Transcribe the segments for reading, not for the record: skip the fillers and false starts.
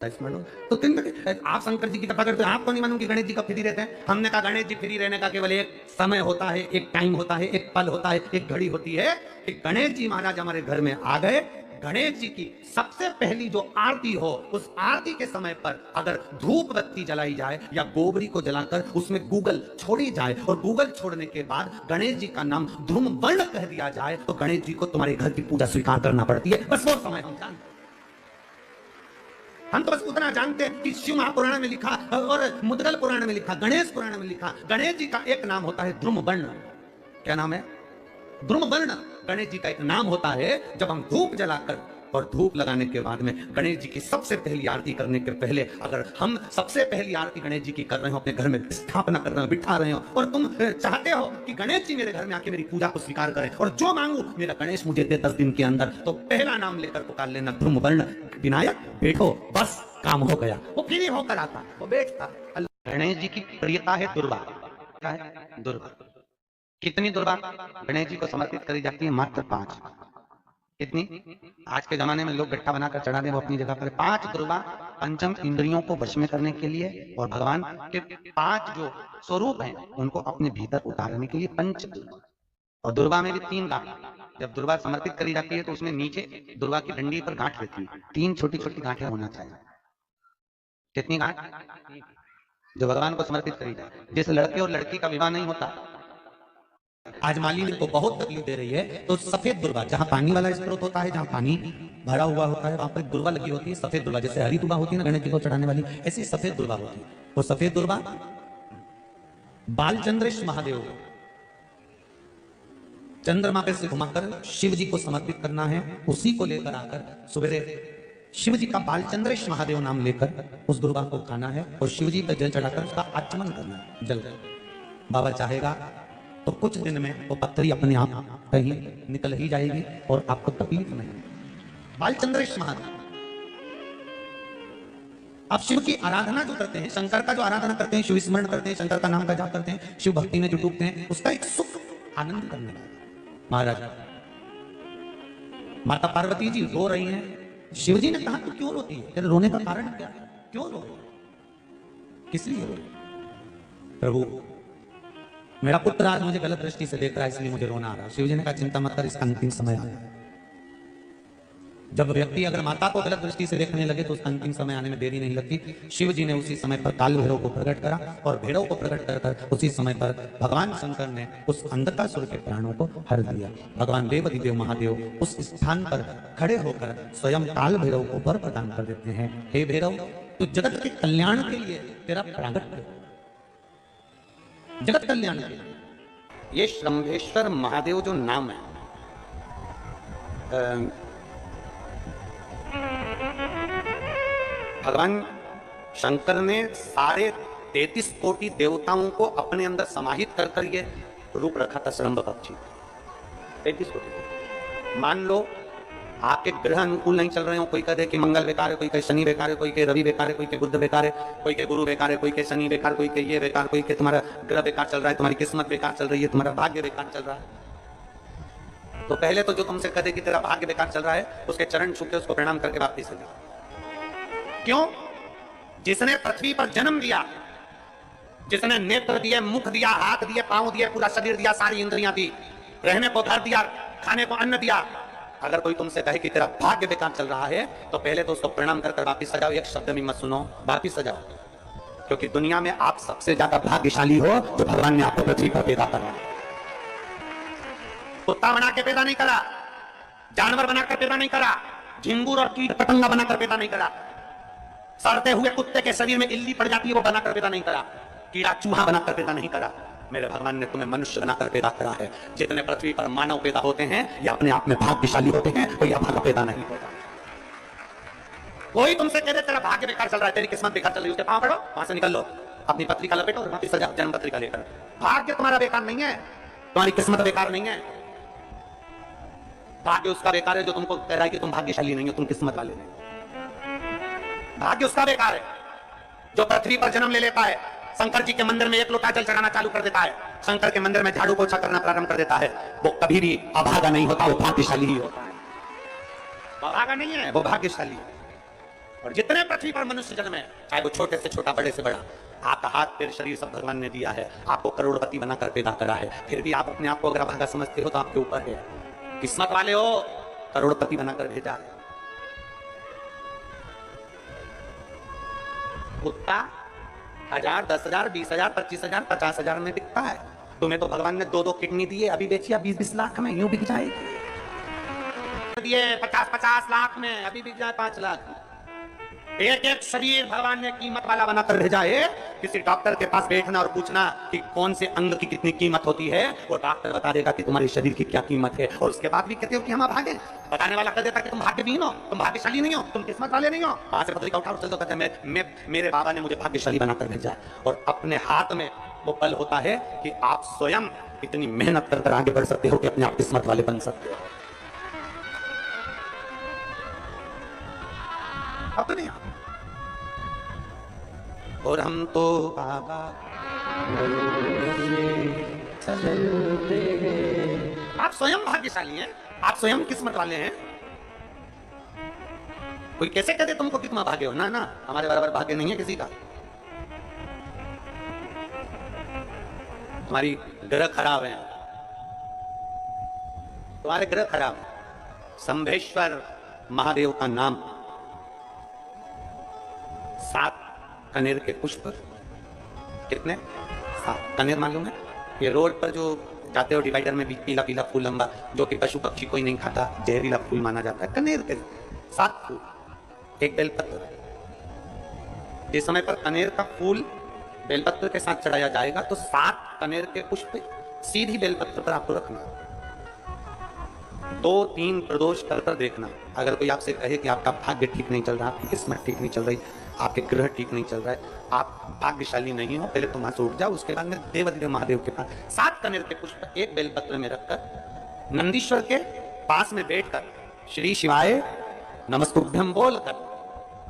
स्मरण हो। तो आप शंकर जी की कृपा करते हैं, आपको नहीं मालूम कि गणेश जी कब फ्री रहते हैं। हमने कहा गणेश जी फ्री रहने का केवल एक समय होता है, एक टाइम होता है, एक पल होता है, एक घड़ी होती है कि गणेश जी महाराज हमारे घर में आ गए। गणेश जी की सबसे पहली जो आरती हो, उस आरती के समय पर अगर धूप बत्ती जलाई जाए या गोबरी को जलाकर उसमें गूगल छोड़ी जाए और गूगल छोड़ने के बाद गणेश जी का नाम ध्रुम वर्ण कह दिया जाए तो गणेश जी को तुम्हारे घर की पूजा स्वीकार करना पड़ती है। बस वो समय हम जानते हैं। हम तो बस उतना जानते हैं कि शिव महापुराण में लिखा और मुद्गल पुराण में लिखा, गणेश पुराण में लिखा, गणेश जी का एक नाम होता है ध्रुम वर्ण। क्या नाम है? ध्रुम वर्ण। गणेश जी का एक नाम होता है। जब हम धूप जलाकर और धूप लगाने के बाद में गणेश जी की सबसे पहली आरती करने के पहले अगर हम सबसे पहली आरती गणेश जी की कर रहे हो, अपने घर में स्थापना कर रहे हो, बिठा रहे हो और तुम चाहते हो कि गणेश जी मेरे घर में आके मेरी पूजा को स्वीकार करें और जो मांगू मेरा गणेश मुझे दे 10 दिन के अंदर, तो पहला नाम लेकर पुकार लेना ध्रुम वर्ण विनायक, बैठो, बस काम हो गया। वो फ्री होकर आता, वो बैठता। गणेश जी की प्रियता है दुर्वा। क्या है? दुर्वा। कितनी दुर्वा गणेश जी को समर्पित करी जाती है? मात्र 5। कितनी? आज के जमाने में लोग गट्ठा बनाकर चढ़ा दें, वो अपनी जगह पर 5 दुर्वा पंचम इंद्रियों को वश में करने के लिए और भगवान के 5 जो स्वरूप हैं उनको अपने भीतर उतारने के लिए पंच दुर्वा। और दुर्वा में भी 3 गांठ। जब दुर्वा समर्पित करी जाती है तो उसमें नीचे दुर्वा की डंडी पर गांठ रहती है, 3 छोटी छोटी गांठें होना चाहिए। कितनी गांठ? जो भगवान को समर्पित करी जाए। जिस लड़के और लड़की का विवाह नहीं होता, आज मालिनी को बहुत तकलीफ दे रही है, तो सफेद दुर्वा, जहां पानी वाला स्त्रोत होता है, जहां पानी भरा हुआ होता है, वहां पर दुर्वा लगी होती है। सफेद दुर्वा, जैसे हरी दुर्वा होती है ना गणेश जी को चढ़ाने वाली, ऐसी सफेद दुर्वा होती है। वो सफेद दुर्वा बालचंद्रेश महादेव चंद्रमा पे से घुमाकर शिव जी को समर्पित करना है। उसी को लेकर आकर सवेरे शिव जी का बालचंद्रेश महादेव नाम लेकर उस दुर्गा को खाना है और शिव जी पर जल चढ़ाकर उसका आचमन करना है। जल बाबा चाहेगा तो कुछ दिन में वो पत्थरी अपने आप कहीं निकल ही जाएगी और आपको तकलीफ नहीं। बालचंद्रेश महादेव। आप शिव की आराधना जो करते हैं, शंकर का जो आराधना करते हैं, शिव स्मरण करते हैं, शंकर का नाम का जाप करते हैं, शिव भक्ति में जो डूबते हैं, उसका एक सुख आनंद करने वाला महाराज। माता पार्वती जी रो रही हैं। शिव जी ने कहा तू क्यों रोती है? तेरे रोने का कारण क्या है? क्यों रो रही? किस लिए रो? प्रभु मेरा पुत्र आज मुझे गलत दृष्टि से देख रहा है, इसलिए मुझे रोना आ रहा है। शिव जी ने कहा चिंता मत कर, इसका अंतिम समय आया। जब व्यक्ति अगर माता को गलत दृष्टि से देखने लगे तो उसका अंतिम समय आने में देरी नहीं लगती। शिव जी ने उसी समय पर काल भैरव को प्रकट करा और भैरव को प्रकट कर उसी समय पर भगवान शंकर ने उस अंधकासुर के प्राणों को हर दिया। भगवान देवाधिदेव महादेव उस स्थान पर खड़े होकर स्वयं काल भैरव को वर प्रदान कर देते हैं, हे भैरव तू जगत के कल्याण के लिए तेरा प्रागट्य, जगत कल्याण के लिए। ये श्रंभेश्वर महादेव जो नाम है, भगवान शंकर ने सारे 33 कोटि देवताओं को अपने अंदर समाहित कर कर ये रूप रखा था श्रंभ पक्षी। 33 कोटि। मान लो आपके ग्रह अनुकूल नहीं चल रहे हो, कोई कहे कि मंगल बेकार है, कोई कहे शनि बेकार है, कोई के रवि बेकार है, कोई के बुध बेकार है, कोई के गुरु बेकार है, कोई के शनि बेकार, कोई के ये बेकार, कोई के तुम्हारा ग्रह बेकार चल रहा है, तुम्हारी किस्मत बेकार चल रही है, तुम्हारा भाग्य बेकार चल रहा है। तो पहले तो जो तुमसे कहे कि तेरा भाग्य बेकार चल रहा है, उसके चरण छू के उसको प्रणाम करके वापिस आ जाओ। क्यों? जिसने पृथ्वी पर जन्म दिया, जिसने नेत्र दिए, मुख दिया, हाथ दिए, पांव दिए, पूरा शरीर दिया, सारी इंद्रियां दी, रहने को घर दिया, खाने को अन्न दिया, अगर कोई तुमसे कहे कि तेरा भाग्य बेकार चल रहा है तो पहले तो उसको प्रणाम कर वापिस आ जाओ। एक शब्द भी मत सुनो, वापिस आ जाओ। क्योंकि दुनिया में आप सबसे ज्यादा भाग्यशाली हो जो भगवान ने आपको पृथ्वी पर पैदा करा। कुत्ता बना के पैदा नहीं करा, जानवर बनाकर पैदा नहीं करा, झिंगुर और कीट पतंगा बनाकर पैदा नहीं करा, सड़ते हुए कुत्ते के शरीर में इल्ली पड़ जाती है वो बनाकर पैदा नहीं करा, कीड़ा चूहा बनाकर पैदा नहीं करा। मेरे भगवान ने तुम्हें मनुष्य बनाकर पैदा करा है। जितने पृथ्वी पर मानव पैदा होते हैं ये अपने आप में भाग्यशाली होते हैं, कोई अभागा पैदा नहीं होता। कोई तुमसे कह दे तेरा भाग्य बेकार चल रहा है, तेरी किस्मत बेकार चल रही है, उसके पांव पड़ो, वहां से निकल लो, अपनी पत्रिका लपेटो और वापस सजाओ जन्म पत्रिका लेकर। भाग्य तुम्हारा बेकार नहीं है, तुम्हारी किस्मत बेकार नहीं है। भाग्य उसका बेकार है जो तुमको कह रहा है कि तुम भाग्यशाली नहीं हो, तुम किस्मत वाले नहीं। भाग्य उसका बेकार है जो पृथ्वी पर जन्म ले लेता है, शंकर जी के मंदिर में 1 लोटा जल चढ़ाना चालू कर देता है, शंकर के मंदिर में झाड़ू पोछा करना प्रारंभ कर देता है, वो कभी भी अभागा नहीं होता, वो भाग्यशाली ही होता है। अभागा नहीं है, वो भाग्यशाली है। और जितने पृथ्वी पर मनुष्य जन्म है, चाहे वो छोटे से छोटा बड़े से बड़ा, आपका हाथ पैर शरीर सब भगवान ने दिया है, आपको करोड़पति बनाकर पैदा करा है, फिर भी आप अपने आप को अगर भागा समझते हो तो आपके ऊपर है। किस्मत वाले हो, करोड़पति बनाकर भेजा है। कुत्ता 1000, 10,000, 20,000, 25,000, 50,000 में बिकता है। तुम्हें तो भगवान ने 2-2 किडनी दिए, अभी बेचिए 20-20 लाख में, यूं बिक जाएगी। दिए 50-50 लाख में, अभी बिक जाए 5 लाख। एक एक शरीर भगवान ने कीमत वाला बनाकर भेजा है। किसी डॉक्टर के पास बैठना और पूछना कि कौन से अंग की कितनी कीमत होती है, वो डॉक्टर बता देगा कि तुम्हारे शरीर की क्या कीमत है। और उसके बाद भी कहते हो कि हम भागे, बताने वाला कह देता कि तुम भाग्यहीन हो, तुम भाग्यशाली नहीं हो, तुम किस्मत वाले नहीं हो। वहां से पत्रिका उठाओ, चल दो, कहते हैं मेरे बाबा ने मुझे भाग्यशाली बनाकर भेजा। और अपने हाथ में वो बल होता है कि आप स्वयं इतनी मेहनत कर आगे बढ़ सकते हो कि अपने आप किस्मत वाले बन सकते हो। अपने आप। और हम तो बाबा आप स्वयं भाग्यशाली हैं, आप स्वयं किस्मत वाले हैं। कोई कैसे कहते तुमको कि तुम भाग्य हो? ना ना, हमारे बराबर भाग्य नहीं है किसी का। तुम्हारी ग्रह खराब है, तुम्हारे ग्रह खराब है। शंभेश्वर महादेव का नाम 7 कनेर के पुष्प, कितने? 7 कनेर मालूम है? ये रोड पर जो जाते हो डिवाइडर में भी पीला पीला फूल लंबा, जो कि पशु पक्षी कोई नहीं खाता, जहरीला फूल माना जाता है। कनेर के 7 फूल, एक बेलपत्र। जिस समय पर कनेर का फूल बेलपत्र के साथ चढ़ाया जाएगा तो 7 कनेर के पुष्प सीधी बेलपत्र पर आपको रखना। 2-3 प्रदोष कर देखना। अगर कोई आपसे कहे कि आपका भाग्य ठीक नहीं चल रहा, आपकी किस्मत ठीक नहीं चल रही, आपके ग्रह ठीक नहीं चल रहा है, आप भाग्यशाली नहीं हो, पहले तुम वहां से उठ जाओ। उसके बाद में देवाधिदेव महादेव के पास 7 कनेर के पुष्प एक बेलपत्र में रखकर नंदीश्वर के पास में बैठकर श्री शिवाय नमस्तुभ्यम बोलकर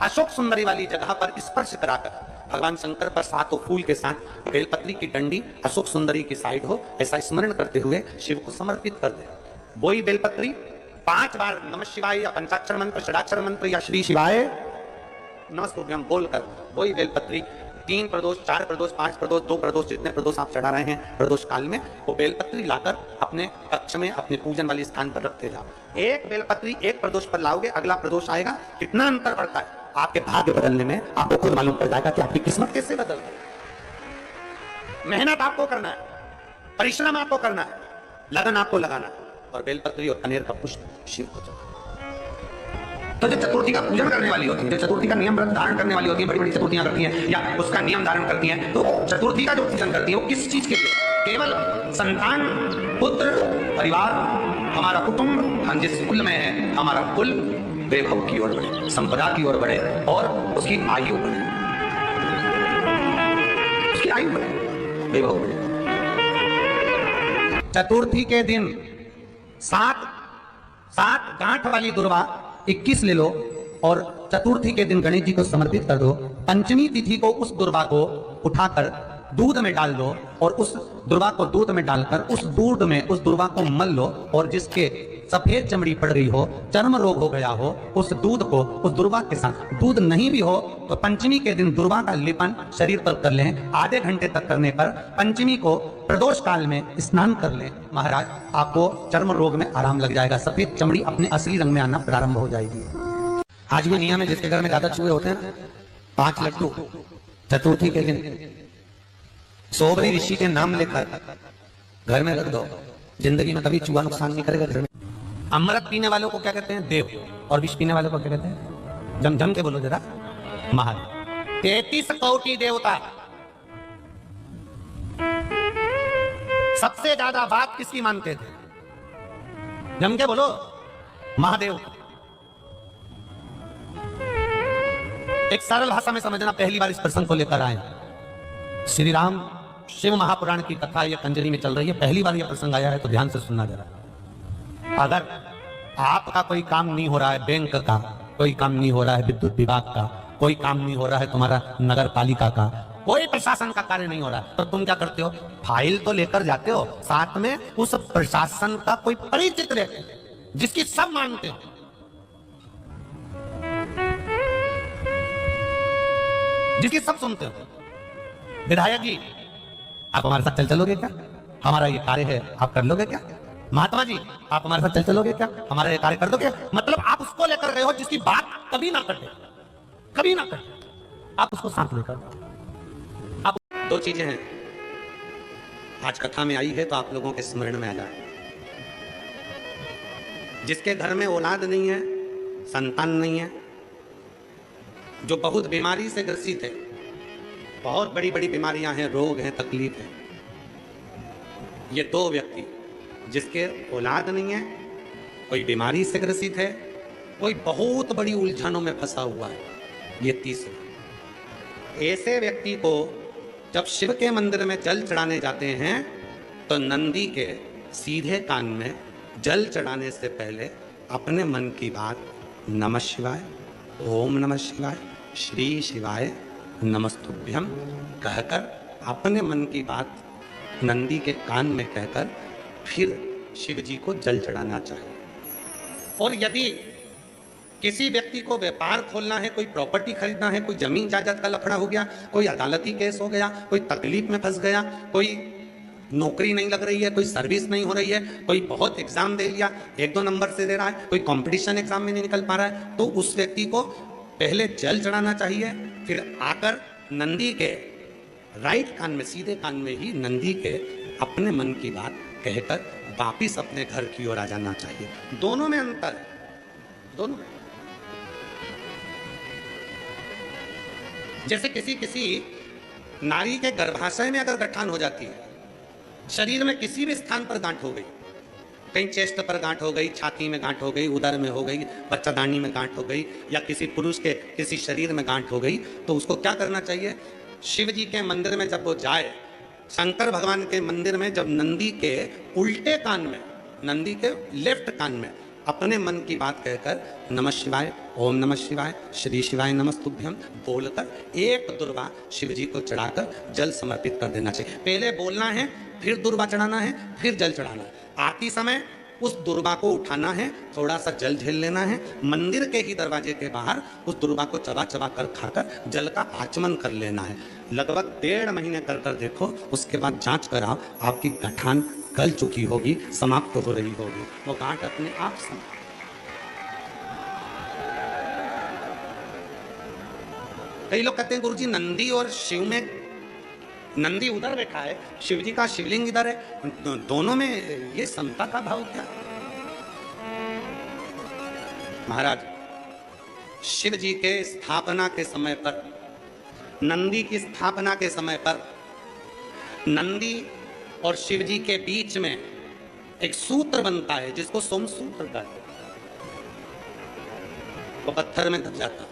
अशोक सुंदरी वाली जगह पर स्पर्श कराकर भगवान शंकर पर 7 फूल के साथ बेलपत्री की डंडी अशोक सुंदरी की साइड हो, ऐसा स्मरण करते हुए शिव को समर्पित कर दे। वही बेलपत्री 5 बार नमः शिवाय या पंचाक्षर मंत्र, षडाक्षर मंत्र या श्री शिवाय नमस्तुभ्यम बोलकर वही बेलपत्री 3 प्रदोष, 4 प्रदोष, 5 प्रदोष, 2 प्रदोष, जितने प्रदोष आप चढ़ा रहे हैं प्रदोष काल में, वो बेलपत्री लाकर अपने कक्ष में अपने पूजन वाले स्थान पर रखते जाओ। एक बेलपत्री एक प्रदोष पर लाओगे, अगला प्रदोष आएगा, कितना अंतर पड़ता है आपके भाग्य बदलने में। आपको खुद मालूम पड़ जाएगा कि आपकी किस्मत कैसे बदल गई। मेहनत आपको करना है, परिश्रम आपको करना है, लगन आपको लगाना है। और बेलपत्री और कनेर का पुष्प शिव को चढ़ाओ। तो जो चतुर्थी का पूजन करने वाली होती है, जो चतुर्थी का नियम व्रत धारण करने वाली होती है, बड़ी बड़ी चतुर्थियां करती हैं या उसका नियम धारण करती हैं, तो चतुर्थी का जो पूजन करती है वो किस चीज के लिए? केवल संतान, पुत्र, परिवार, हमारा कुटुंब, हम जिस कुल में है, हमारा कुल वैभव की ओर बढ़े, संपदा की ओर बढ़े और उसकी आयु बढ़े, उसकी आयु बढ़े, वैभव बढ़े। चतुर्थी के दिन 7 गांठ वाली दुर्वा 21 ले लो और चतुर्थी के दिन गणेश जी को समर्पित कर दो। पंचमी तिथि को उस दुर्वा को उठाकर दूध में डाल दो और उस दुर्वा को दूध में डालकर उस दूध में उस दुर्वा को मल लो और जिसके सफेद चमड़ी पड़ गई हो, चर्म रोग हो गया हो, उस दूध को उस दुर्वा के साथ, दूध नहीं भी हो तो पंचमी के दिन दुर्वा का लेपन शरीर पर कर लें। आधे घंटे तक करने पर पंचमी को प्रदोष काल में स्नान कर लें। महाराज, आपको चर्म रोग में आराम लग जाएगा, सफेद चमड़ी अपने असली रंग में आना प्रारंभ हो जाएगी। आज भी नियम है, जिसके घर में ज्यादा चूहे होते हैं 5 लड्डू चतुर्थी के दिन सोबरी ऋषि के नाम लेकर घर में रख दो। जिंदगी में कभी चूहा नुकसान नहीं करेगा घर में। अमृत पीने वालों को क्या कहते हैं? देव। और विष पीने वालों को क्या कहते हैं? जम जम के बोलो जरा, महादेव। 33 कोटि देवता, सबसे ज्यादा बात किसकी मानते थे? जम के बोलो, महादेव। एक सरल भाषा में समझना, पहली बार इस प्रसंग को लेकर आए। श्री राम शिव महापुराण की कथा यह कंजरी में चल रही है, पहली बार यह प्रसंग आया है, तो ध्यान से सुनना जरा। अगर आपका कोई काम नहीं हो रहा है, बैंक का कोई काम नहीं हो रहा है, विद्युत विभाग का कोई काम नहीं हो रहा है, तुम्हारा नगर पालिका का कोई प्रशासन का कार्य नहीं हो रहा है, तो तुम क्या करते हो? फाइल तो लेकर जाते हो, साथ में उस प्रशासन का कोई परिचित रहते जिसकी सब मानते हो। जिसकी सब सुनते हो। विधायक जी, आप हमारे साथ चल चलोगे क्या? हमारा ये कार्य है, आप कर लोगे क्या? महात्मा जी, आप हमारे साथ चल चलोगे क्या? हमारा ये कार्य कर दोगे? मतलब आप उसको लेकर गए हो जिसकी बात कभी ना करते, कभी ना करते, आप उसको साथ लेकर। आप दो चीजें हैं आज कथा में आई है तो आप लोगों के स्मरण में आ जाए। जिसके घर में औलाद नहीं है, संतान नहीं है, जो बहुत बीमारी से ग्रसित है, बहुत बड़ी बड़ी बीमारियां हैं, रोग हैं, तकलीफ है, ये दो व्यक्ति जिसके औलाद नहीं है, कोई बीमारी से ग्रसित है, कोई बहुत बड़ी उलझनों में फंसा हुआ है, ये तीसरा। ऐसे व्यक्ति को जब शिव के मंदिर में जल चढ़ाने जाते हैं तो नंदी के सीधे कान में जल चढ़ाने से पहले अपने मन की बात नमः शिवाय, ओम नमः शिवाय, श्री शिवाय नमस्तुभ्यम कहकर अपने मन की बात नंदी के कान में कहकर फिर शिव जी को जल चढ़ाना चाहिए। और यदि किसी व्यक्ति को व्यापार खोलना है, कोई प्रॉपर्टी खरीदना है, कोई जमीन जायदाद का लफड़ा हो गया, कोई अदालती केस हो गया, कोई तकलीफ में फंस गया, कोई नौकरी नहीं लग रही है, कोई सर्विस नहीं हो रही है, कोई बहुत एग्जाम दे लिया, 1-2 नंबर से दे रहा है, कोई कंपटीशन एग्जाम में नहीं निकल पा रहा है, तो उस व्यक्ति को पहले जल चढ़ाना चाहिए, फिर आकर नंदी के राइट कान में, सीधे कान में ही नंदी के अपने मन की बात कहकर वापिस अपने घर की ओर आ जाना चाहिए। दोनों में अंतर है, दोनों में। जैसे किसी नारी के गर्भाशय में अगर गठान हो जाती है, शरीर में किसी भी स्थान पर गांठ हो गई, कहीं चेस्ट पर गांठ हो गई, छाती में गांठ हो गई, उदर में हो गई, बच्चादानी में गांठ हो गई, या किसी पुरुष के किसी शरीर में गांठ हो गई, तो उसको क्या करना चाहिए? शिव जी के मंदिर में जब वो जाए, शंकर भगवान के मंदिर में जब नंदी के उल्टे कान में, नंदी के लेफ्ट कान में अपने मन की बात कहकर नमः शिवाय, ओम नमः शिवाय, श्री शिवाय नमस्तुभ्यम बोलकर एक दुर्वा शिव जी को चढ़ाकर जल समर्पित कर देना चाहिए। पहले बोलना है, फिर दुर्वा चढ़ाना है, फिर जल चढ़ाना है। आती समय उस दुर्वा को उठाना है, थोड़ा सा जल झेल लेना है, मंदिर के ही दरवाजे के बाहर उस दुर्वा को चबा चबा कर खाकर जल का आचमन कर लेना है। लगभग 1.5 महीने कर कर देखो, उसके बाद जांच कराओ, आपकी गठान गल चुकी होगी, समाप्त हो रही होगी, वो गांठ अपने आप समाप्त। कई लोग कहते हैं गुरुजी नंदी और शिव में, नंदी उधर बैठा है, शिव जी का शिवलिंग इधर है, दोनों में ये समता का भाव क्या? महाराज, शिव जी के स्थापना के समय पर, नंदी की स्थापना के समय पर, नंदी और शिव जी के बीच में एक सूत्र बनता है जिसको सोम सूत्र कहते हैं। वो पत्थर में दब जाता है,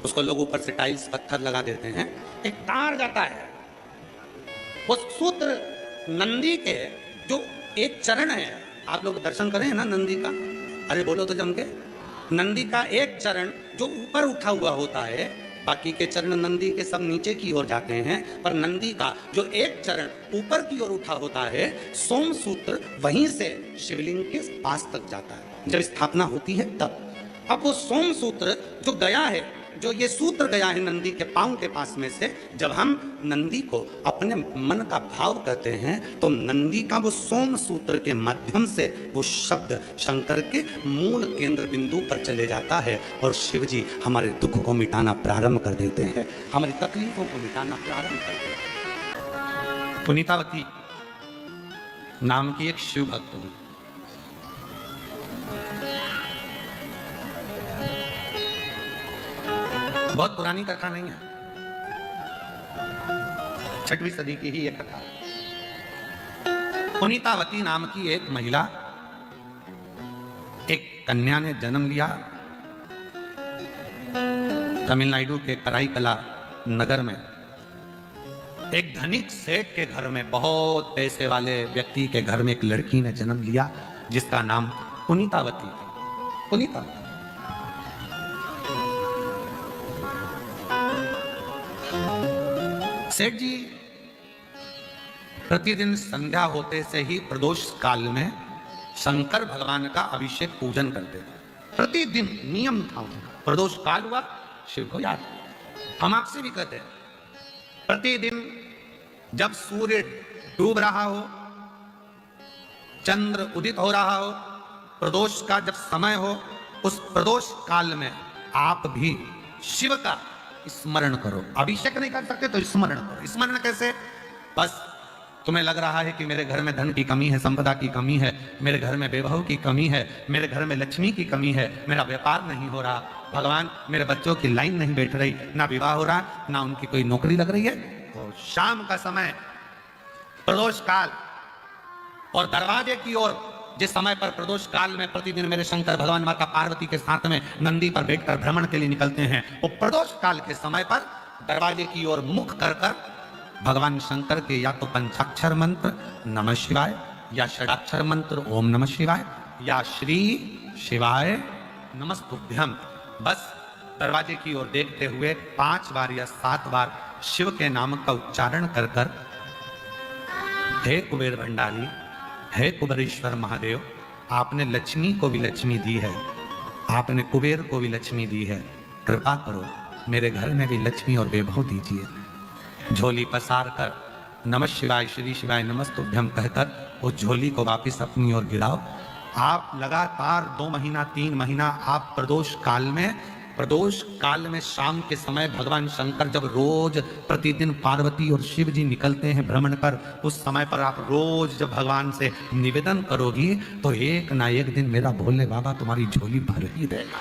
उसको लोग ऊपर से टाइल्स पत्थर लगा देते हैं, एक तार जाता है। वो सूत्र नंदी के जो एक चरण है, आप लोग दर्शन करें ना नंदी का, अरे बोलो तो जम के, नंदी का एक चरण जो ऊपर उठा हुआ होता है, बाकी के चरण नंदी के सब नीचे की ओर जाते हैं, पर नंदी का जो एक चरण ऊपर की ओर उठा होता है, सोम सूत्र वहीं से शिवलिंग के पास तक जाता है जब स्थापना होती है तब। अब वो सोम सूत्र जो गया है, जो ये सूत्र गया है नंदी के पांव के पास में से, जब हम नंदी को अपने मन का भाव कहते हैं तो नंदी का वो सोम सूत्र के माध्यम से वो शब्द शंकर के मूल केंद्र बिंदु पर चले जाता है और शिव जी हमारे दुख को मिटाना प्रारंभ कर देते हैं, हमारी तकलीफों को मिटाना प्रारंभ कर देते हैं। पुनीतावती नाम की एक शिव भक्त हुई। बहुत पुरानी कथा नहीं है, 6वीं सदी की ही एक कथा। पुनीतावती नाम की एक महिला, एक कन्या ने जन्म लिया तमिलनाडु के कराईकला नगर में। एक धनिक सेठ के घर में, बहुत पैसे वाले व्यक्ति के घर में एक लड़की ने जन्म लिया जिसका नाम पुनीतावती। पुनीतावती सेठ जी प्रतिदिन संध्या होते से ही प्रदोष काल में शंकर भगवान का अभिषेक पूजन करते थे। प्रतिदिन नियम था उनका। प्रदोष काल हुआ, शिव को याद, हम आपसे भी कहते हैं, प्रतिदिन जब सूर्य डूब रहा हो, चंद्र उदित हो रहा हो, प्रदोष का जब समय हो, उस प्रदोष काल में आप भी शिव का स्मरण करो। अभिषेक नहीं कर सकते तो स्मरण करो। स्मरण कैसे? बस तुम्हें लग रहा है कि मेरे घर में धन की कमी है, संपदा की कमी है, मेरे घर में वैभव की कमी है, मेरे घर में लक्ष्मी की कमी है, मेरा व्यापार नहीं हो रहा, भगवान मेरे बच्चों की लाइन नहीं बैठ रही, ना विवाह हो रहा, ना उनकी कोई नौकरी लग रही है, तो शाम का समय प्रदोष काल और दरवाजे की ओर, जिस समय पर प्रदोष काल में प्रतिदिन मेरे शंकर भगवान माता पार्वती के साथ में नंदी पर बैठकर भ्रमण के लिए निकलते हैं, वो प्रदोष काल के समय पर दरवाजे की ओर मुख कर कर भगवान शंकर के या तो पंचाक्षर मंत्र नमः शिवाय, या षडाक्षर मंत्र ओम नमः शिवाय, या श्री शिवाय नमस्तुभ्यम, बस दरवाजे की ओर देखते हुए 5 बार या 7 बार शिव के नाम का उच्चारण कर कर, हे कुबेर भंडारी, हे कुबेरेश्वर महादेव, आपने लक्ष्मी को भी लक्ष्मी दी है, आपने कुबेर को भी लक्ष्मी दी है, कृपा करो मेरे घर में भी लक्ष्मी और वैभव दीजिए। झोली पसार कर नमः शिवाय श्री शिवाय नमस्तुभ्यम कहकर उस झोली को वापस अपनी ओर गिराओ। आप लगातार 2 महीना 3 महीना आप प्रदोष काल में शाम के समय भगवान शंकर जब रोज प्रतिदिन पार्वती और शिव जी निकलते हैं भ्रमण पर, उस समय पर आप रोज जब भगवान से निवेदन करोगी तो एक ना एक दिन मेरा भोले बाबा तुम्हारी झोली भर ही देगा।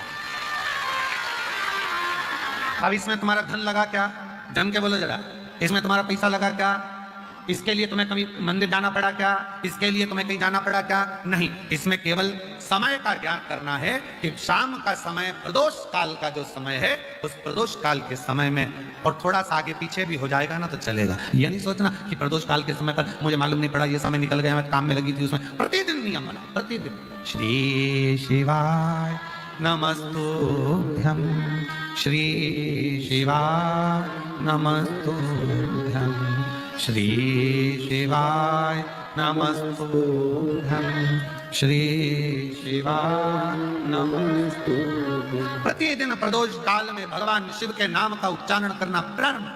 अब इसमें तुम्हारा धन लगा क्या? जम के बोलो जरा। इसमें तुम्हारा पैसा लगा क्या? इसके लिए तुम्हें कभी मंदिर जाना पड़ा क्या? इसके लिए तुम्हें कहीं जाना पड़ा क्या? नहीं, इसमें केवल समय का ज्ञान करना है कि शाम का समय प्रदोष काल का जो समय है, उस प्रदोष काल के समय में, और थोड़ा सा आगे पीछे भी हो जाएगा ना तो चलेगा। ये नहीं सोचना कि प्रदोष काल के समय पर मुझे मालूम नहीं पड़ा, ये समय निकल गया, मैं काम में लगी थी, उसमें प्रतिदिन नियम बना, प्रतिदिन श्री शिवाय नमस्तुभ्यं, श्री शिवाय नमस्तुभ्यं, श्री शिवाय नमस्तुभ्यं, श्री शिवाय नमस्तुभ्यं। प्रतिदिन प्रदोष काल में भगवान शिव के नाम का उच्चारण करना प्रारंभ